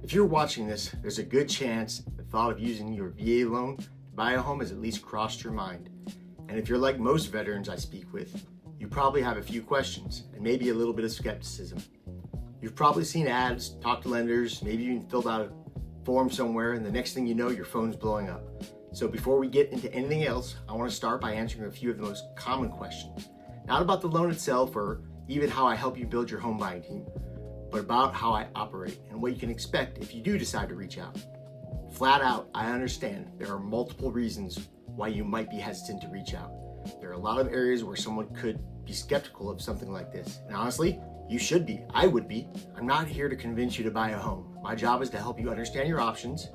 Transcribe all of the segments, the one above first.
If you're watching this, there's a good chance the thought of using your VA loan to buy a home has at least crossed your mind. And if you're like most veterans I speak with, you probably have a few questions and maybe a little bit of skepticism. You've probably seen ads, talked to lenders, maybe even filled out a form somewhere, and the next thing you know, your phone's blowing up. So before we get into anything else, I want to start by answering a few of the most common questions. Not about the loan itself or even how I help you build your home buying team, but about how I operate and what you can expect if you do decide to reach out. Flat out, I understand there are multiple reasons why you might be hesitant to reach out. There are a lot of areas where someone could be skeptical of something like this. And honestly, you should be. I would be. I'm not here to convince you to buy a home. My job is to help you understand your options.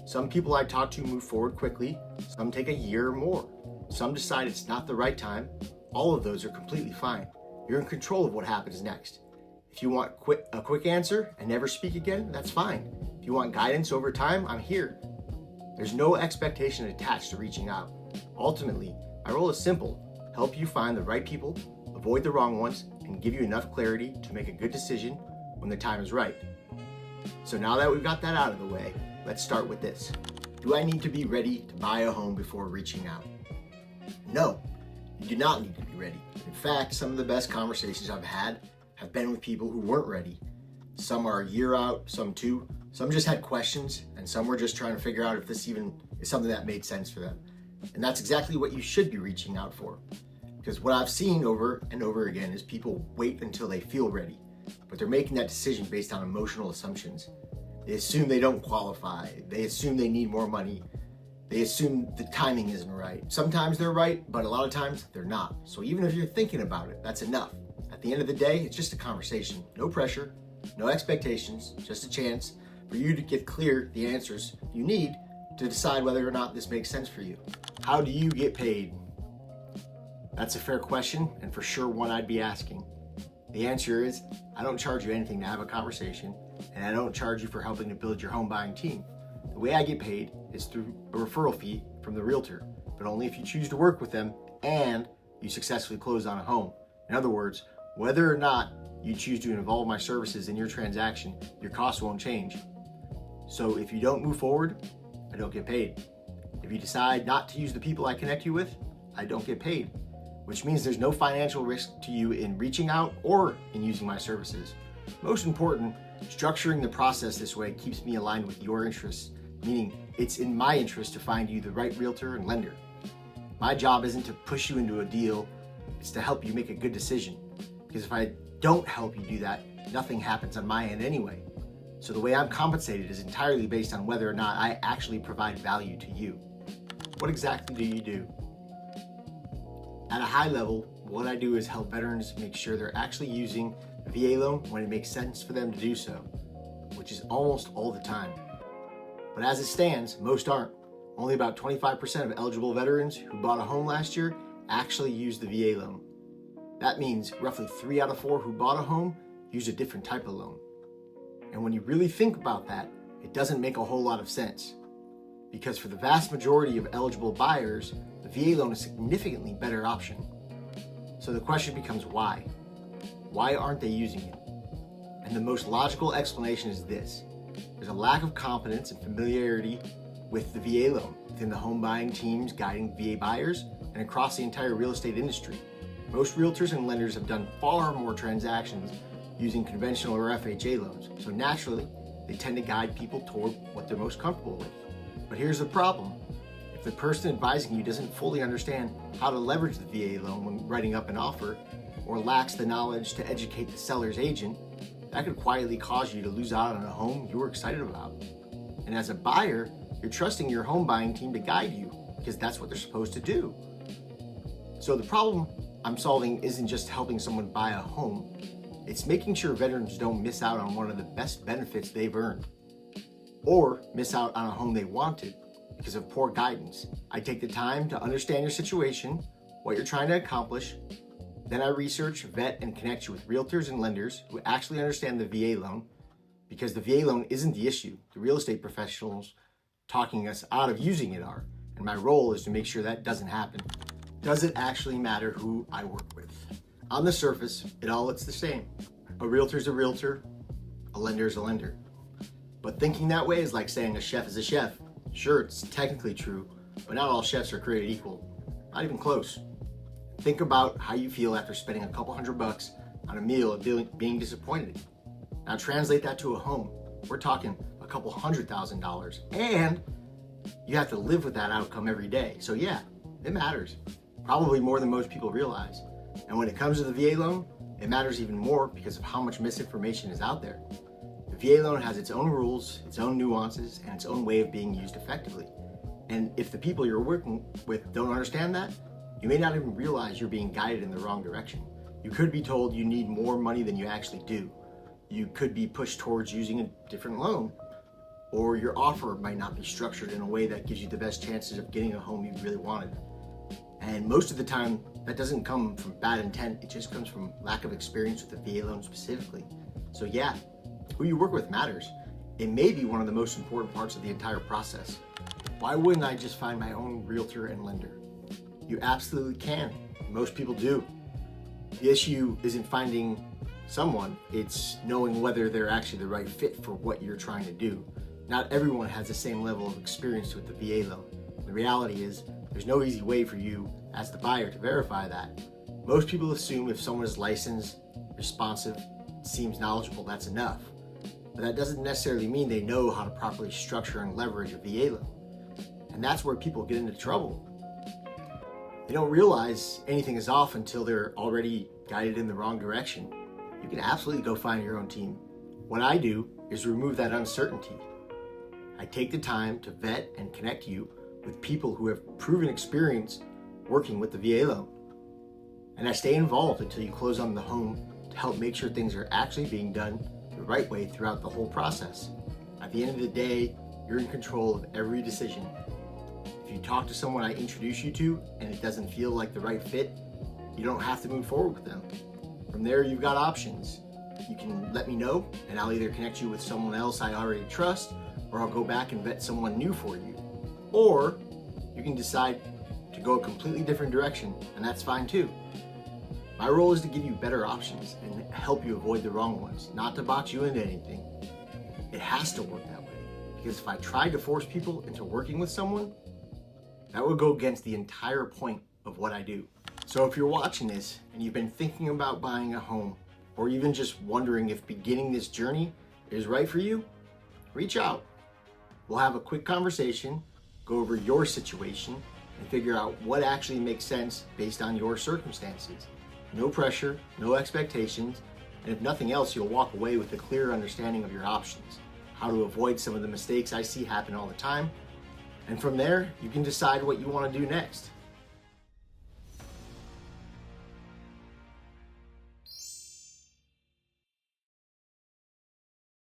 Some people I talk to move forward quickly. Some take a year or more. Some decide it's not the right time. All of those are completely fine. You're in control of what happens next. If you want a quick answer and never speak again, that's fine. If you want guidance over time, I'm here. There's no expectation attached to reaching out. Ultimately, my role is simple: help you find the right people, avoid the wrong ones, and give you enough clarity to make a good decision when the time is right. So now that we've got that out of the way, let's start with this. Do I need to be ready to buy a home before reaching out? No, you do not need to be ready. In fact, some of the best conversations I've had have been with people who weren't ready. Some are a year out, some 2. Some just had questions, and some were just trying to figure out if this even is something that made sense for them. And that's exactly what you should be reaching out for. Because what I've seen over and over again is people wait until they feel ready, but they're making that decision based on emotional assumptions. They assume they don't qualify. They assume they need more money. They assume the timing isn't right. Sometimes they're right, but a lot of times they're not. So even if you're thinking about it, that's enough. At the end of the day, it's just a conversation. No pressure, no expectations, just a chance for you to get clear the answers you need to decide whether or not this makes sense for you. How do you get paid? That's a fair question, and for sure one I'd be asking. The answer is, I don't charge you anything to have a conversation, and I don't charge you for helping to build your home buying team. The way I get paid is through a referral fee from the realtor, but only if you choose to work with them and you successfully close on a home. In other words, whether or not you choose to involve my services in your transaction, your costs won't change. So if you don't move forward, I don't get paid. If you decide not to use the people I connect you with, I don't get paid, which means there's no financial risk to you in reaching out or in using my services. Most important, structuring the process this way keeps me aligned with your interests, meaning it's in my interest to find you the right realtor and lender. My job isn't to push you into a deal, it's to help you make a good decision. Because if I don't help you do that, nothing happens on my end anyway. So the way I'm compensated is entirely based on whether or not I actually provide value to you. What exactly do you do? At a high level, what I do is help veterans make sure they're actually using the VA loan when it makes sense for them to do so, which is almost all the time. But as it stands, most aren't. Only about 25% of eligible veterans who bought a home last year actually used the VA loan. That means roughly 3 out of 4 who bought a home used a different type of loan. And when you really think about that, it doesn't make a whole lot of sense. Because for the vast majority of eligible buyers, the VA loan is a significantly better option. So the question becomes why? Why aren't they using it? And the most logical explanation is this: there's a lack of confidence and familiarity with the VA loan within the home buying teams guiding VA buyers and across the entire real estate industry. Most realtors and lenders have done far more transactions using conventional or FHA loans, so naturally, they tend to guide people toward what they're most comfortable with. But here's the problem. If the person advising you doesn't fully understand how to leverage the VA loan when writing up an offer, or lacks the knowledge to educate the seller's agent, that could quietly cause you to lose out on a home you were excited about. And as a buyer, you're trusting your home buying team to guide you, because that's what they're supposed to do. So the problem I'm solving isn't just helping someone buy a home, it's making sure veterans don't miss out on one of the best benefits they've earned, or miss out on a home they wanted because of poor guidance. I take the time to understand your situation, what you're trying to accomplish, then I research, vet, and connect you with realtors and lenders who actually understand the VA loan, because the VA loan isn't the issue. The real estate professionals talking us out of using it are, and my role is to make sure that doesn't happen. Does it actually matter who I work with? On the surface, it all looks the same. A realtor's a realtor, a lender's a lender. But thinking that way is like saying a chef is a chef. Sure, it's technically true, but not all chefs are created equal. Not even close. Think about how you feel after spending a couple $100 on a meal and being disappointed. Now translate that to a home. We're talking a couple $100,000, and you have to live with that outcome every day. So yeah, it matters. Probably more than most people realize. And when it comes to the VA loan, it matters even more because of how much misinformation is out there. The VA loan has its own rules, its own nuances, and its own way of being used effectively. And if the people you're working with don't understand that, you may not even realize you're being guided in the wrong direction. You could be told you need more money than you actually do. You could be pushed towards using a different loan, or your offer might not be structured in a way that gives you the best chances of getting a home you really wanted. And most of the time, that doesn't come from bad intent, it just comes from lack of experience with the VA loan specifically. So yeah, who you work with matters. It may be one of the most important parts of the entire process. Why wouldn't I just find my own realtor and lender? You absolutely can. Most people do. The issue isn't finding someone, it's knowing whether they're actually the right fit for what you're trying to do. Not everyone has the same level of experience with the VA loan. The reality is, there's no easy way for you as the buyer to verify that. Most people assume if someone is licensed, responsive, seems knowledgeable, that's enough. But that doesn't necessarily mean they know how to properly structure and leverage a VA loan. And that's where people get into trouble. They don't realize anything is off until they're already guided in the wrong direction. You can absolutely go find your own team. What I do is remove that uncertainty. I take the time to vet and connect you with people who have proven experience working with the VA loan. And I stay involved until you close on the home to help make sure things are actually being done the right way throughout the whole process. At the end of the day, you're in control of every decision. If you talk to someone I introduce you to and it doesn't feel like the right fit, you don't have to move forward with them. From there, you've got options. You can let me know and I'll either connect you with someone else I already trust, or I'll go back and vet someone new for you. Or you can decide to go a completely different direction, and that's fine too. My role is to give you better options and help you avoid the wrong ones, not to box you into anything. It has to work that way, because if I tried to force people into working with someone, that would go against the entire point of what I do. So if you're watching this and you've been thinking about buying a home, or even just wondering if beginning this journey is right for you, reach out. We'll have a quick conversation, go over your situation, and figure out what actually makes sense based on your circumstances. No pressure, no expectations, and if nothing else, you'll walk away with a clear understanding of your options, how to avoid some of the mistakes I see happen all the time, and from there, you can decide what you want to do next.